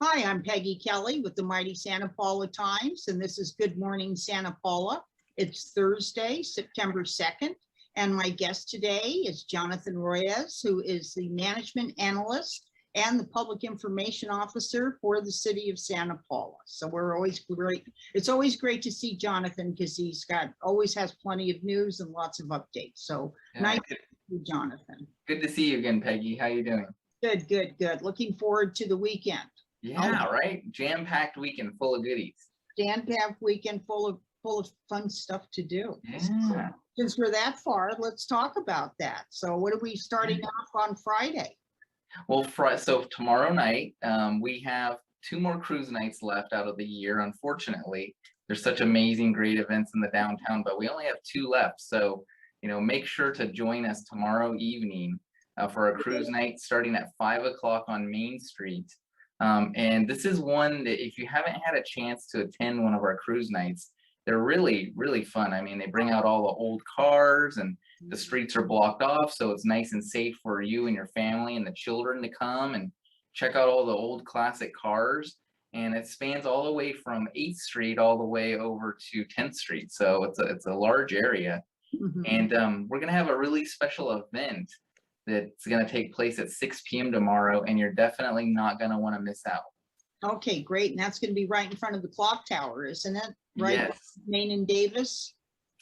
Hi, I'm Peggy Kelly with the Mighty Santa Paula Times, and this is Good Morning Santa Paula. It's Thursday, September 2nd, and my guest today is Jonathan Rojas, who is the Management Analyst and the Public Information Officer for the City of Santa Paula. So we're always great. It's always great to see Jonathan because he's always has plenty of news and lots of updates. So nice to see you, Jonathan. Good to see you again, Peggy. How you doing? Good, good, good. Looking forward to the weekend. Yeah, right. Jam-packed weekend full of goodies. Jam-packed weekend full of fun stuff to do. Yeah. So, since we're that far, let's talk about that. So what are we starting off on Friday? Well, so tomorrow night, we have 2 more cruise nights left out of the year. Unfortunately, there's such amazing, great events in the downtown, but we only have 2 left. So, make sure to join us tomorrow evening for a cruise night starting at 5 o'clock on Main Street. And this is one that if you haven't had a chance to attend one of our cruise nights, they're really, really fun. I mean, they bring out all the old cars and the streets are blocked off. So it's nice and safe for you and your family and the children to come and check out all the old classic cars. And it spans all the way from 8th Street all the way over to 10th Street. So it's a large area. Mhm. And we're going to have a really special event that's going to take place at 6 p.m. tomorrow, and you're definitely not going to want to miss out. Okay, great. And that's going to be right in front of the clock tower, isn't it? Right. Yes. Main and Davis.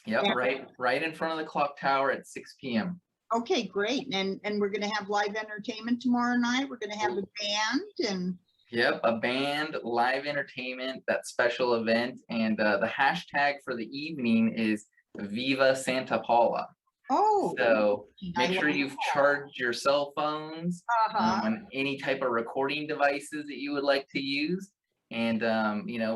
Yep, Yeah. right in front of the clock tower at 6 p.m. Okay, great. And we're going to have live entertainment tomorrow night. We're going to have a band and. Yep, a band, live entertainment, that special event, and the hashtag for the evening is Viva Santa Paula. Oh, so make sure you've charged your cell phones and any type of recording devices that you would like to use. And,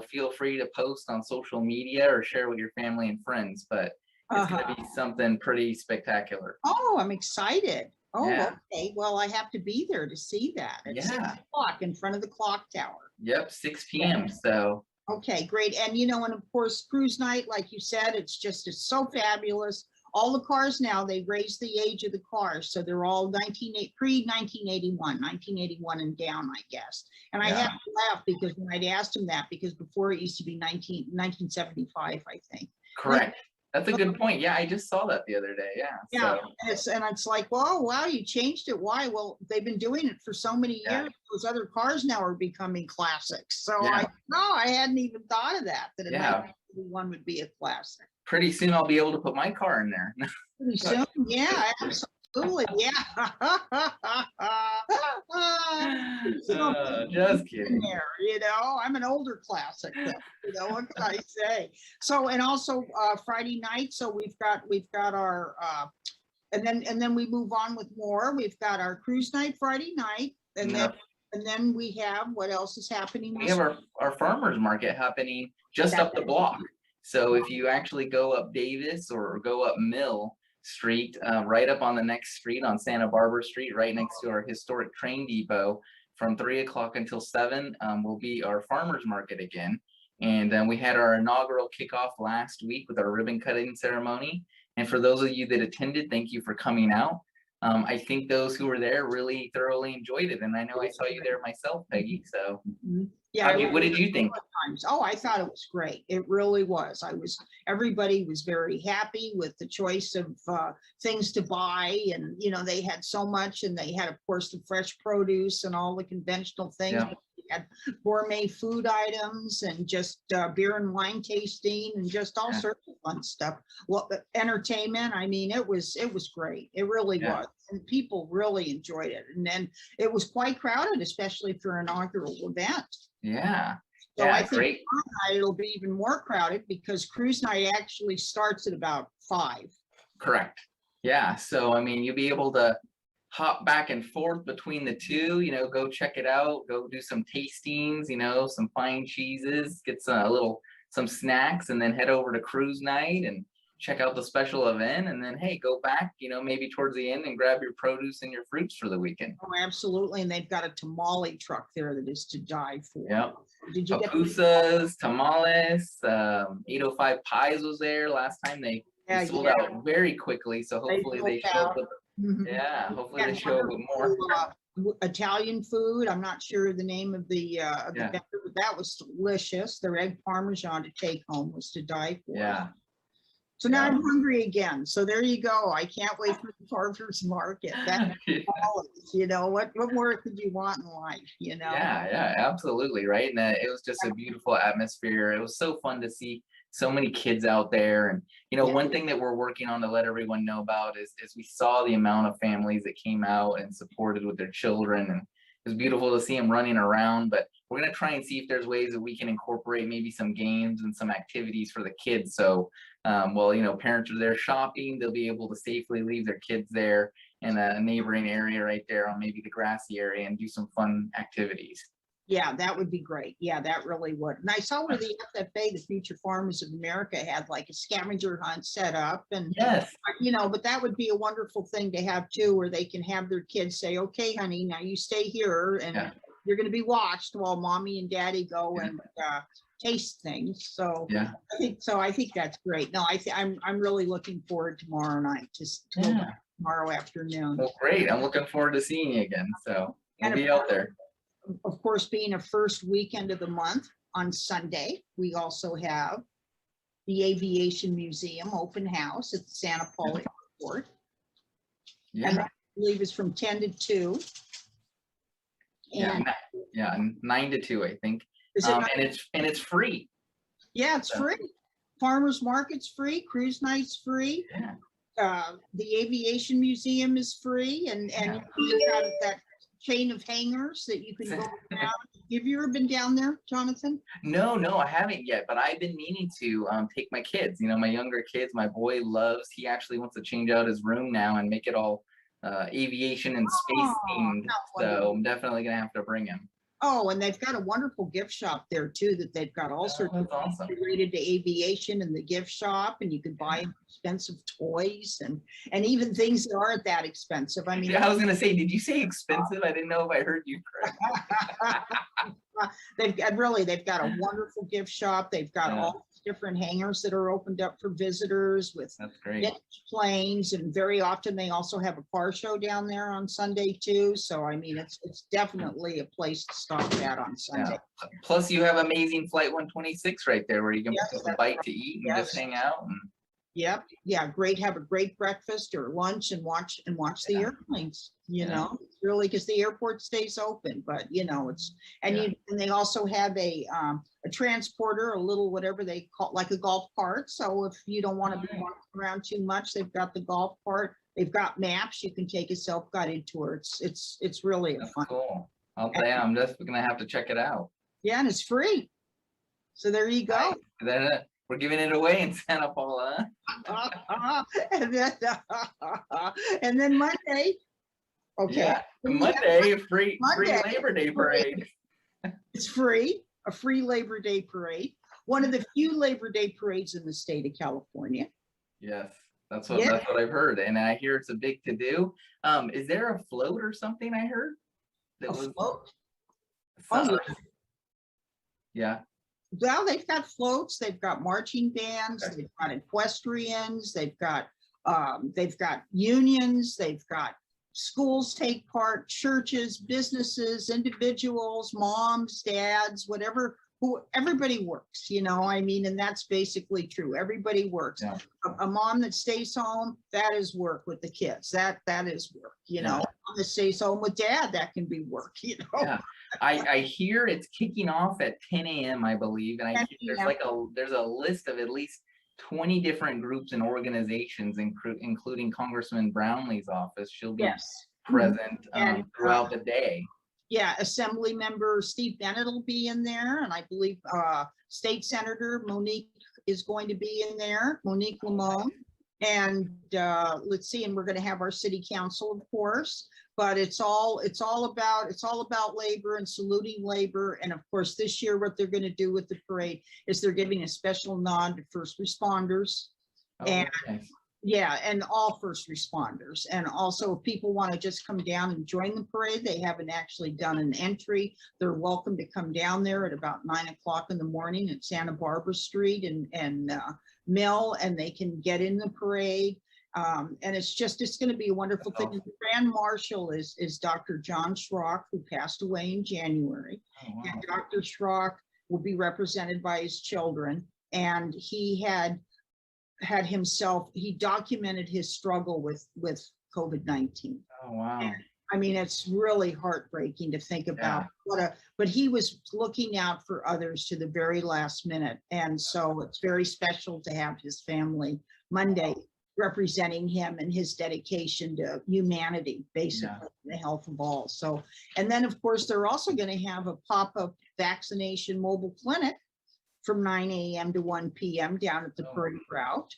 feel free to post on social media or share with your family and friends, but it's going to be something pretty spectacular. Oh, I'm excited. Oh, yeah. Okay. Well, I have to be there to see that at 6 o'clock in front of the clock tower. Yep, 6 p.m. So. Okay, great. And, and of course, cruise night, like you said, it's so fabulous. All the cars now, they raised the age of the cars. So they're all pre-1981, 1981 and down, I guess. And I have to laugh because when I'd asked him that, because before it used to be 1975, I think. Correct. That's a good point. Yeah, I just saw that the other day. Yeah. Yeah, so. And it's like, whoa, wow, you changed it. Why? Well, they've been doing it for so many years. Those other cars now are becoming classics. So I hadn't even thought of that. That a 1981 would be a classic. Pretty soon I'll be able to put my car in there. Pretty soon, yeah, absolutely, yeah. Just kidding. There, I'm an older classic. What can I say? So, and also Friday night. So we've got our, and then we move on with more. We've got our cruise night Friday night, and then we have what else is happening? We have our farmers market happening just up the block. So if you actually go up Davis or go up Mill Street, right up on the next street on Santa Barbara Street, right next to our historic train depot, from 3 o'clock until 7 will be our farmers market again. And we had our inaugural kickoff last week with our ribbon cutting ceremony. And for those of you that attended, thank you for coming out. I think those who were there really thoroughly enjoyed it. And I know I saw you there myself, Peggy. So yeah, what did you think? Oh, I thought it was great. It really was. Everybody was very happy with the choice of things to buy. And, they had so much, and they had, of course, the fresh produce and all the conventional things. Yeah. We had gourmet food items and just beer and wine tasting and just all sorts of fun stuff. Well, entertainment. I mean, it was great. It really was. And people really enjoyed it. And then it was quite crowded, especially for an inaugural event. Yeah. So I think night it'll be even more crowded because cruise night actually starts at about 5. Correct. Yeah. So, I mean, you'll be able to hop back and forth between the two, go check it out, go do some tastings, some fine cheeses, get some snacks, and then head over to cruise night and check out the special event, and then, hey, go back, maybe towards the end and grab your produce and your fruits for the weekend. Oh, absolutely. And they've got a tamale truck there that is to die for. Yep. Did you Pupusas, tamales, 805 pies was there last time. They sold out very quickly, so hopefully they show up with, hopefully they show up with more. Italian food. I'm not sure the name of the Yeah. vendor, but that was delicious. Their egg parmesan to take home was to die for. Yeah. So now Yeah. I'm hungry again. So there you go. I can't wait for the farmers market. That's always, you know, what more could you want in life, you know? Yeah, absolutely, right? And it was just a beautiful atmosphere. It was so fun to see so many kids out there. And you know, Yeah. one thing that we're working on to let everyone know about is we saw the amount of families that came out and supported with their children, and it was beautiful to see them running around. But we're gonna try and see if there's ways that we can incorporate maybe some games and some activities for the kids. So, while you know parents are there shopping, they'll be able to safely leave their kids there in a neighboring area right there on maybe the grassy area and do some fun activities. Yeah, that would be great. Yeah, that really would. And I saw where the FFA, the Future Farmers of America, had like a scavenger hunt set up, and Yes. you know, but that would be a wonderful thing to have too, where they can have their kids say, okay, honey, now you stay here and Yeah. you're going to be watched while mommy and daddy go Yeah. and taste things. So Yeah. I think that's great. No, I'm really looking forward tomorrow night to go Yeah. back tomorrow afternoon. Well, great. I'm looking forward to seeing you again. So we'll And be out there. of course, being a first weekend of the month on Sunday, we also have the Aviation Museum open house at the Santa Paula Airport. And Yeah. I believe it's from 10 to 2. Yeah. And Yeah. 9 to 2, I think. is it not- And it's free. yeah, it's free. Farmers market's free, cruise night's free. Yeah. The Aviation Museum is free, and Yeah. you got that chain of hangars that you can go down. Have you ever been down there, Jonathan? No, I haven't yet, but I've been meaning to take my kids. You know, my younger kids, my boy loves, he actually wants to change out his room now and make it all aviation and space themed. how So wonderful. I'm definitely gonna have to bring him. Oh, and they've got a wonderful gift shop there too, that they've got all sorts of That's awesome. things related to aviation in the gift shop, and you can buy expensive toys and even things that aren't that expensive. I mean, Yeah, I was gonna say, did you say expensive? I didn't know if I heard you correctly. they've got a wonderful gift shop. They've got Yeah. all these different hangars that are opened up for visitors with That's great. vintage planes, and very often they also have a car show down there on Sunday too. So I mean, it's definitely a place to stop at on Sunday. Yeah. Plus, you have amazing Flight 126 right there, where you can Yes, pick up a that's bite right. to eat and Yes. just hang out. And Yep. Yeah. Great. Have a great breakfast or lunch and watch the Yeah. airplanes. You Yeah. know, it's really, because the airport stays open, but you know, Yeah. and they also have a transporter, a little whatever they call, like a golf cart. So if you don't want to be Alright. walking around too much, they've got the golf cart. They've got maps. You can take a self-guided tour. It's really a That's fun. cool. I'll say I'm just gonna have to check it out. Yeah, and it's free. So there you go. Nice. Then we're giving it away in Santa Paula. and then and then Monday. Okay. Yeah, Monday, free Monday. Labor Day parade. It's free, a free Labor Day parade. One of the few Labor Day parades in the state of California. Yes, that's Yeah. what I've heard, and I hear it's a big to do. Is there a float or something I heard? That A was float. some- Oh, yeah. well, they've got floats, they've got marching bands, Okay. they've got equestrians, they've got unions, they've got schools take part, churches, businesses, individuals, moms, dads, whatever, everybody works, you know, I mean, and that's basically true. Everybody works. Yeah. A mom that stays home, that is work with the kids. That is work, you know. Yeah. A mom that stays home with dad, that can be work, you know. Yeah. I hear it's kicking off at 10 a.m. I believe, and I 10 hear a.m. there's a list of at least 20 different groups and organizations, including Congressman Brownlee's office. She'll be Yes. present And, throughout the day. Yeah, Assembly Member Steve Bennett will be in there, and I believe State Senator Monique is going to be in there, Monique Lamone. And let's see, and we're going to have our city council, of course, but it's all about labor and saluting labor. And of course, this year, what they're going to do with the parade is they're giving a special nod to first responders. Oh, And nice. yeah, and all first responders. And also, if people want to just come down and join the parade, they haven't actually done an entry. They're welcome to come down there at about 9 o'clock in the morning at Santa Barbara Street and Mill, and they can get in the parade. And it's going to be a wonderful That's thing. awesome. The Grand Marshal is Dr. John Schrock, who passed away in January. Oh, wow. And Dr. Schrock will be represented by his children. And he had himself, he documented his struggle with COVID-19. Oh, wow. I mean, it's really heartbreaking to think about but he was looking out for others to the very last minute. And so it's very special to have his family Monday representing him and his dedication to humanity, basically, the health of all. So, and then of course, they're also going to have a pop-up vaccination mobile clinic from 9 a.m. to 1 p.m. down at the parade route.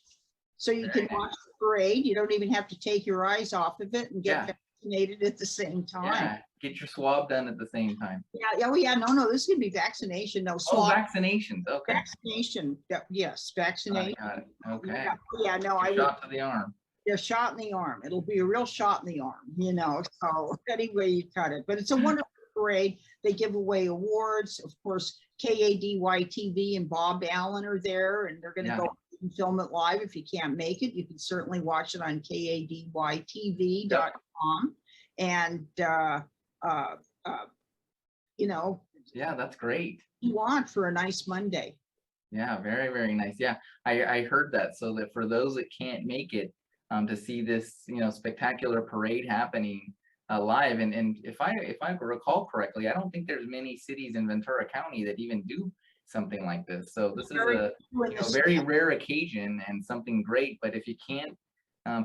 So you can watch the parade. You don't even have to take your eyes off of it and get vaccinated at the same time. Yeah, get your swab done at the same time. Yeah. Oh, yeah. No, this could be vaccination. No, swab. Oh, vaccinations. Okay. Vaccination. Yes, vaccination. Got it. Okay. Yeah, no, I would. Shot to the arm. Yeah, shot in the arm. It'll be a real shot in the arm, you know. So anyway, you cut it. But it's a wonderful parade. They give away awards. Of course, KADY TV and Bob Allen are there, and they're going to go and film it live. If you can't make it, you can certainly watch it on kadytv.com. And you know. Yeah, that's great. You want for a nice Monday. Yeah, very, very nice. Yeah, I heard that. So that for those that can't make it to see this, spectacular parade happening live, and if I recall correctly, I don't think there's many cities in Ventura County that even do something like this. So this is a very rare occasion and something great. But if you can't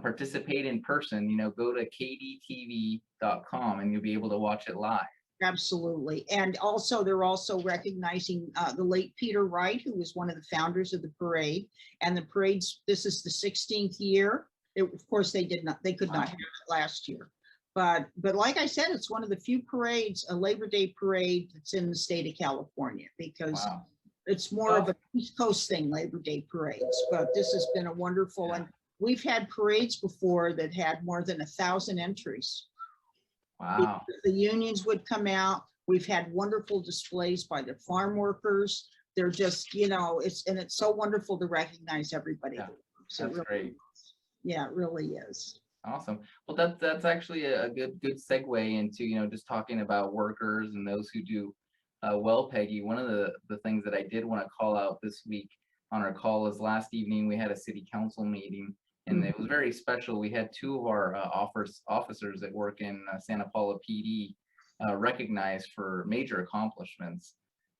participate in person, go to kadytv.com and you'll be able to watch it live. Absolutely. And also, they're also recognizing the late Peter Wright, who was one of the founders of the parade. And the parade's, this is the 16th year. Of course, they could not have it last year. But like I said, it's one of the few parades, a Labor Day parade that's in the state of California, because it's more of a East Coast thing, Labor Day parades. But this has been a wonderful, and we've had parades before that had more than 1,000 entries. Wow. The unions would come out. We've had wonderful displays by the farm workers. They're just, it's so wonderful to recognize everybody. Yeah, So that's great. Yeah, it really is. Awesome. Well, that's actually a good segue into, just talking about workers and those who do well, Peggy. One of the things that I did want to call out this week on our call is last evening we had a city council meeting. And it was very special. We had two of our officers that work in Santa Paula PD recognized for major accomplishments.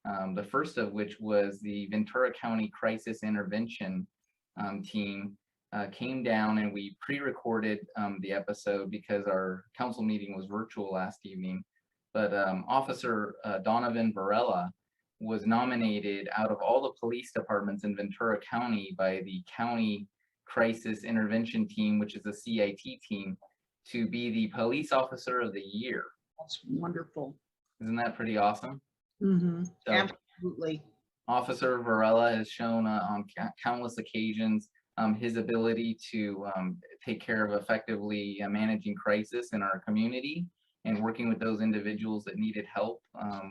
The first of which was the Ventura County Crisis Intervention team came down, and we pre-recorded the episode because our council meeting was virtual last evening. But Officer Donovan Varela was nominated out of all the police departments in Ventura County by the County Crisis Intervention Team, which is a CIT team, to be the Police Officer of the Year. That's wonderful. Isn't that pretty awesome? Mm-hmm. So, absolutely. Officer Varela has shown on countless occasions his ability to take care of effectively managing crisis in our community and working with those individuals that needed help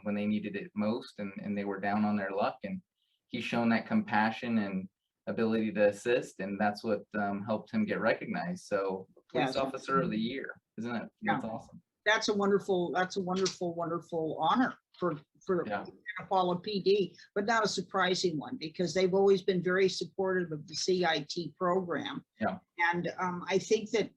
when they needed it most, and they were down on their luck. And he's shown that compassion and ability to assist, and that's what helped him get recognized. So Police Officer of the Year, isn't it? That's awesome. That's a wonderful honor for Santa Paula PD, but not a surprising one, because they've always been very supportive of the CIT program. Yeah. And I think that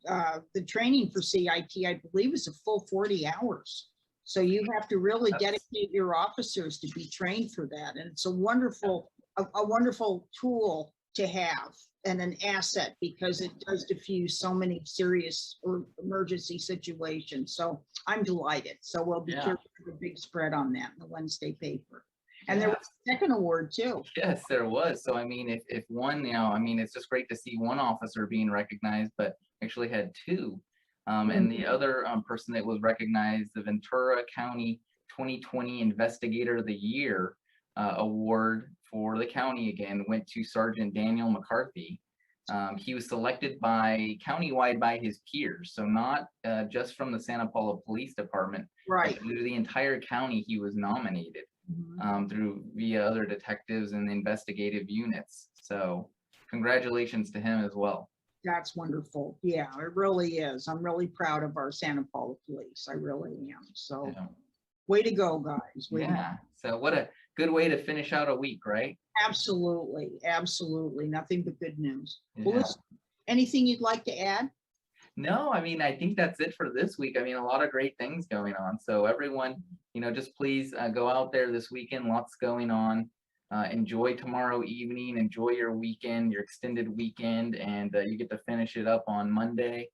the training for CIT, I believe, is a full 40 hours. So you have to really dedicate your officers to be trained for that. And it's a wonderful tool to have and an asset, because it does diffuse so many serious or emergency situations. So I'm delighted. So we'll be sure to have a big spread on that in the Wednesday paper. And there was a second award too. Yes, there was. So I mean, if one, it's just great to see one officer being recognized, but actually had two. And the other person that was recognized, the Ventura County 2020 Investigator of the Year award for the county again went to Sergeant Daniel McCarthy. He was selected countywide by his peers, so not just from the Santa Paula Police Department, right? But through the entire county, he was nominated via other detectives and investigative units. So congratulations to him as well. That's wonderful. Yeah, it really is. I'm really proud of our Santa Paula police. I really am. So Yeah. way to go, guys. Way to go. Yeah. So what a good way to finish out a week, right? Absolutely. Absolutely. Nothing but good news. Well, Yeah. listen, anything you'd like to add? No, I mean, I think that's it for this week. I mean, a lot of great things going on. So everyone, just please go out there this weekend. Lots going on. Enjoy tomorrow evening. Enjoy your weekend, your extended weekend, and you get to finish it up on Monday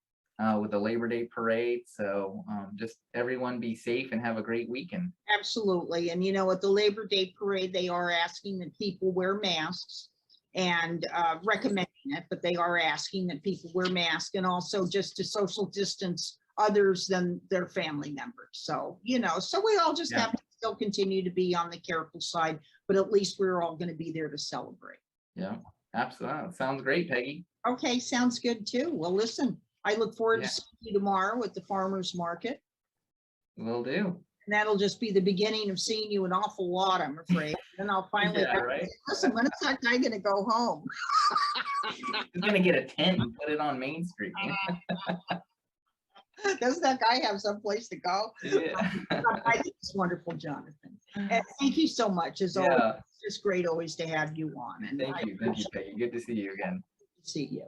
with the Labor Day parade. So just everyone be safe and have a great weekend. Absolutely. And at the Labor Day parade, they are asking that people wear masks and recommending it, but they are asking that people wear masks and also just to social distance others than their family members. So, so we all just have to still continue to be on the careful side, but at least we're all going to be there to celebrate. Yeah, absolutely. Sounds great, Peggy. Okay, sounds good too. Well, listen, I look forward to seeing you tomorrow at the farmer's market. Will do. And that'll just be the beginning of seeing you an awful lot, I'm afraid. Then I'll finally listen, when is that guy going to go home? He's going to get a tent and put it on Main Street. Doesn't that guy have someplace to go? Yeah. I think it's wonderful, Jonathan. And thank you so much. As always, it's just great always to have you on. And thank you, Peggy. Good to see you again. See you.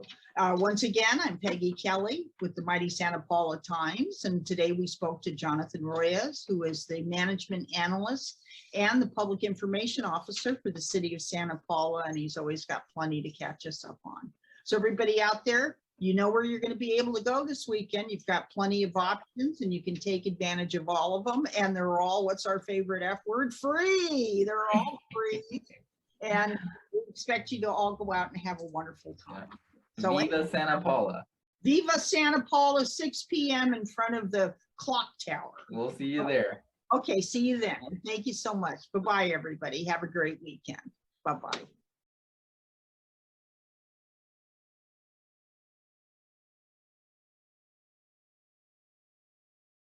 Once again, I'm Peggy Kelly with the Mighty Santa Paula Times, and today we spoke to Jonathan Rojas, who is the management analyst and the public information officer for the city of Santa Paula, and he's always got plenty to catch us up on. So everybody out there, you know where you're going to be able to go this weekend. You've got plenty of options and you can take advantage of all of them, and they're all, what's our favorite F word? Free. They're all free. And we expect you to all go out and have a wonderful time. So Viva Santa Paula. Viva Santa Paula, 6 p.m. in front of the clock tower. We'll see you there. Okay, see you then. Thank you so much. Bye-bye, everybody. Have a great weekend. Bye-bye.